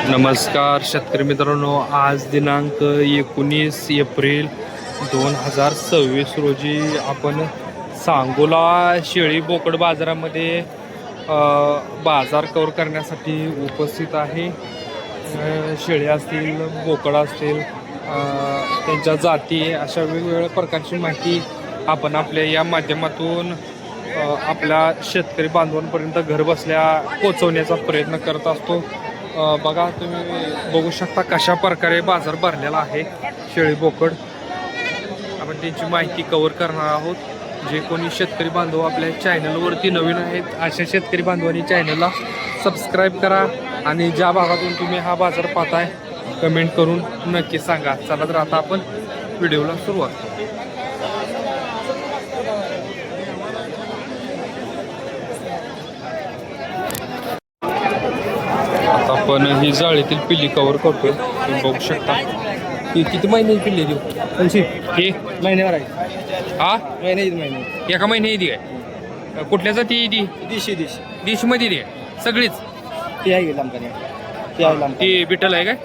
नमस्कार शेतकरी मित्रांनो, आज दिनांक 19 एप्रिल 2026 रोजी आपण सांगोला शेळी बोकड बाजारामध्ये बाजार कव्हर करण्यासाठी उपस्थित आहे. शेळी असतील, बोकड असतील, त्यांच्या जाती, अशा वेगवेगळ्या प्रकारची माहिती आपण आपल्या या माध्यमातून आपल्या शेतकरी बांधवांपर्यंत घर बसल्या पोचवण्याचा प्रयत्न करत असतो. बघा, तुम्ही बघू शकता कशा प्रकारे बाजार भरलेला आहे. शेळी बोकड आपण त्यांची माहिती कव्हर करणार आहोत. जे कोणी शेतकरी बांधव आपल्या चॅनलवरती नवीन आहेत, अशा शेतकरी बांधवांनी चॅनलला सबस्क्राईब करा आणि ज्या भागातून तुम्ही हा बाजार पाहताय कमेंट करून नक्की सांगा. चला तर आता आपण व्हिडिओला सुरुवात करू. आपण ही जाळीतील पिल्ली कव्हर करतोय. तुम्ही बघू शकता ही किती महिन्याची पिल्ली देऊ. हे महिन्यावर आहे. हा महिने एका महिन्याची दी आहे. कुठल्या जाती दी? दिशी डिशमध्ये दी सगळीच. ती आहे लांबकाने, ती आहे लांब. ही बिटल आहे काय?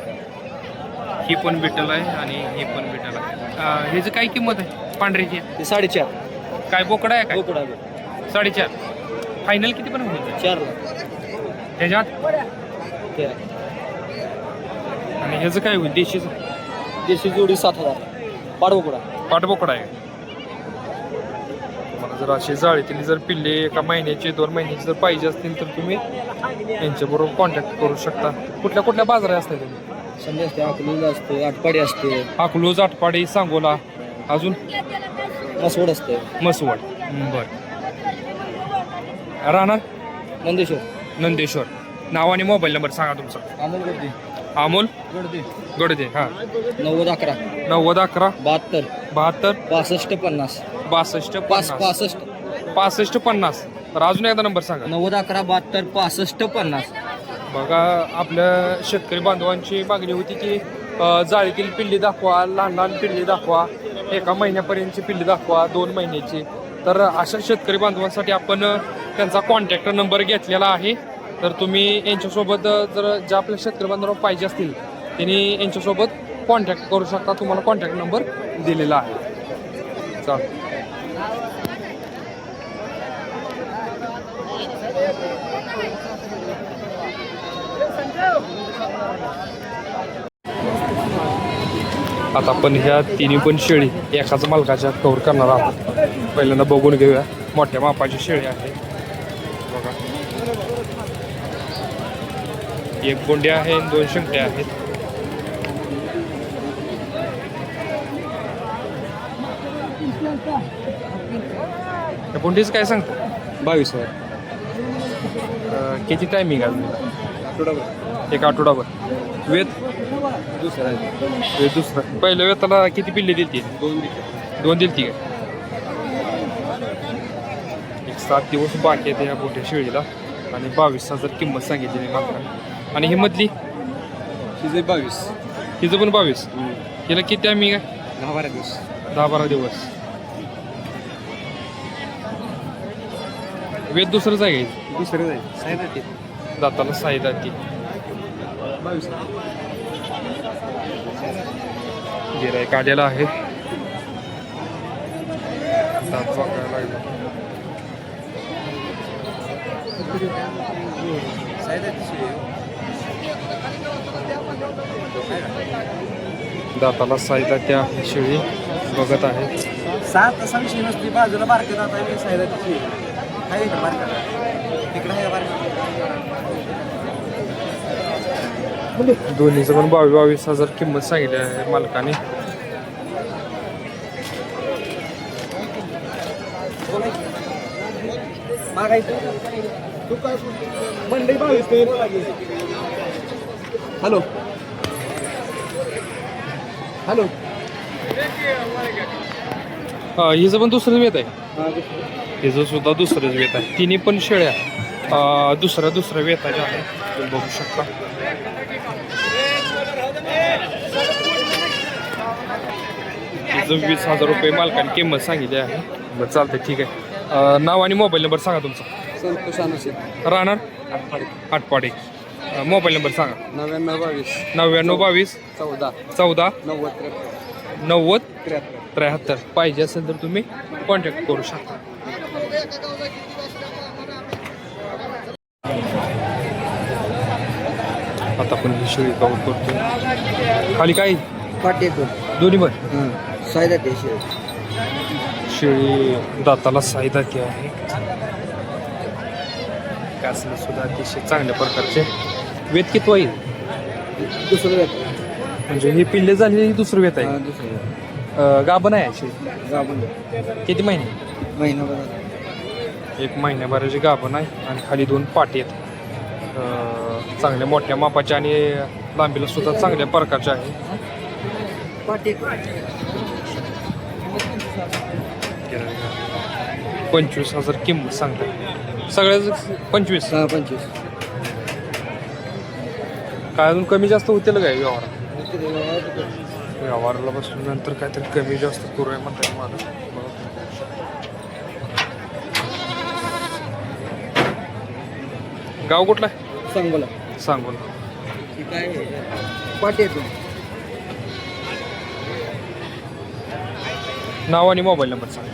ही पण बिटल आहे आणि ही पण बिटल आहे. ह्याची काय किंमत आहे पांढऱ्याची? ती 4.5. काय बोकडा आहे काय? बोकडा 4.5. फायनल किती पण होईल 4 त्याच्यात? ते आणि ह्याचं काय होईल देशीचं? देशी जोडी 7,000. पाडबोकडा पाठबोकडा आहे. तुम्हाला जर अशी जाळीतील जर पिल्ले एका महिन्याची 2 महिन्याची जर पाहिजे असतील तर तुम्ही यांच्याबरोबर कॉन्टॅक्ट करू शकता. कुठल्या कुठल्या बाजारात असतात तुम्ही? संधी असते, अकलूज असते, आटपाडी असते, अकलूज, आटपाडी, सांगोला, अजून मसवड असते, मसवड. बरं. राहणार नंदेश्वर. नाव आणि मोबाईल नंबर सांगा तुमचा. अमोल गर्दी अमोल गर्दी गडदे. हां, 9011 9011 72 72 65 50 62 65 65 50. तर अजून एकदा नंबर सांगा. 9011 72 65 50. बघा, आपल्या शेतकरी बांधवांची मागणी होती की जाळीतील पिल्ली दाखवा, लहान लहान पिल्ली दाखवा, एका महिन्यापर्यंतची पिल्ली दाखवा, 2 महिन्याची. तर अशा शेतकरी बांधवांसाठी आपण त्यांचा कॉन्टॅक्ट नंबर घेतलेला आहे. तर तुम्ही यांच्यासोबत जर ज्या आपल्या शेतकरी बांधवांना पाहिजे असतील त्यांनी यांच्यासोबत कॉन्टॅक्ट करू शकता. तुम्हाला कॉन्टॅक्ट नंबर दिलेला आहे. चल, आता आपण ह्या तिन्ही पण शेळी एकाच मालकाच्या कव्हर करणार आहोत. पहिल्यांदा बघून घेऊया. मोठ्या मापाची शेळी आहे. बघा, एक बोंडी आहे आणि 2 शिंगट्या आहेत. त्या बोंडीचं काय सांगता? 22,000. किती टायमिंग आहे? आठवडाभर. एक आठवडाभर. वेत दुसरा आहे. वेत दुसरं. पहिल्या वेताला किती पिल्ले दिली? 2 दिली काय? एक 7 दिवस बाकी आहेत या मोठ्या शेळीला आणि 22,000 किंमत सांगितली मागताना. आणि ही मधली तिचे 22. हिचं पण 22. हिला किती टायमिंग आहे? 10-12 दिवस. 10-12 दिवस. वेत दुसरंच आहे का? दुसरं जाईल. साहेब दाताला साई दाती. 22. गिराईक आलेला आहे. दात बघायला लागला. दाताला साई दाती आहे. शेळी बघत आहे. 7 असा विषय नसते. बाजूला बारके जात आहे. साहेबाची आहे इकडे बारका. तिकडे आहे बारका. दोन्हीचं पण 22,000 किंमत सांगितली आहे मालकाने. मंडई 22. हॅलो हिचं पण दुसरंच वेत आहे. हिचं सुद्धा दुसरंच वेत आहे. तिन्ही पण शेळ्या दुसऱ्या वेताच्या आहे. तुम्ही बघू शकता. तिचं 20,000 रुपये मालकाने किंमत सांगितली आहे. बरं, चालतंय, ठीक आहे. नाव आणि मोबाईल नंबर सांगा तुमचा. संतोष अनसे राहणार आटपाडी. आटपाडी. मोबाईल नंबर सांगा. 99 22 99 22 14 14 90 90 73. पाहिजे असेल तर तुम्ही कॉन्टॅक्ट करू शकता. आता आपण ही शेळी कवर करतो. खाली काय पाटे दोन्ही पण सायदा ते शेळी दाताला साईदाती आहे. कासला सुद्धा अतिशय चांगल्या प्रकारचे. वेत किती होईल दुसरं म्हणजे ही पिल्ले झालेली ही दुसरं वेत आहे. दुसरं गाभण आहे शेळी. गाबन किती महिने? महिनाभर 1 महिन्याभराची गाभण आहे आणि खाली 2 पाटी आहेत. चांगल्या मोठ्या मापाच्या आणि लांबीला सुद्धा चांगल्या प्रकारच्या आहे. पाटे 25,000 किंमत सांगताय. सगळ्याच 25. 25 काय अजून कमी जास्त होतील काय व्यवहाराला बसल्यानंतर काहीतरी कमी जास्त करूया म्हणताय मला. गाव कुठला आहे? सांगोला सांगून. काय पाटे नाव आणि मोबाईल नंबर सांग.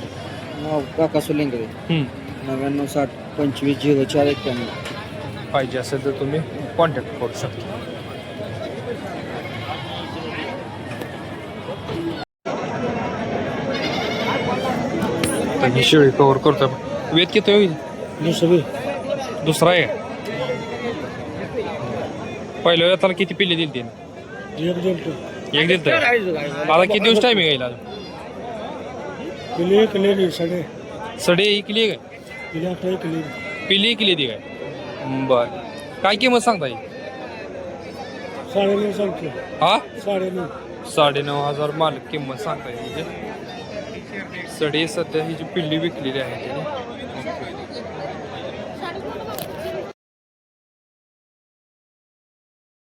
नाव काका सोलेंगरे 99 60 25 04 91. पाहिजे असेल तर तुम्ही कॉन्टॅक्ट करू शकता. तर ही शेळी कवर करतो. वेत किती होईल? दुसरा आहे. पहिल्या वेळेला किती पिल्ले दिली तिने? एक दिल तर आता किती दिवस टायमिंग येईल? सडे इकली काय? पिल्ली इकली ती काय? बर. काय किंमत सांगता येईल? 9,500 मालक किंमत सांगता येईल. सडे सध्या ही जी पिल्ली विकलेली आहे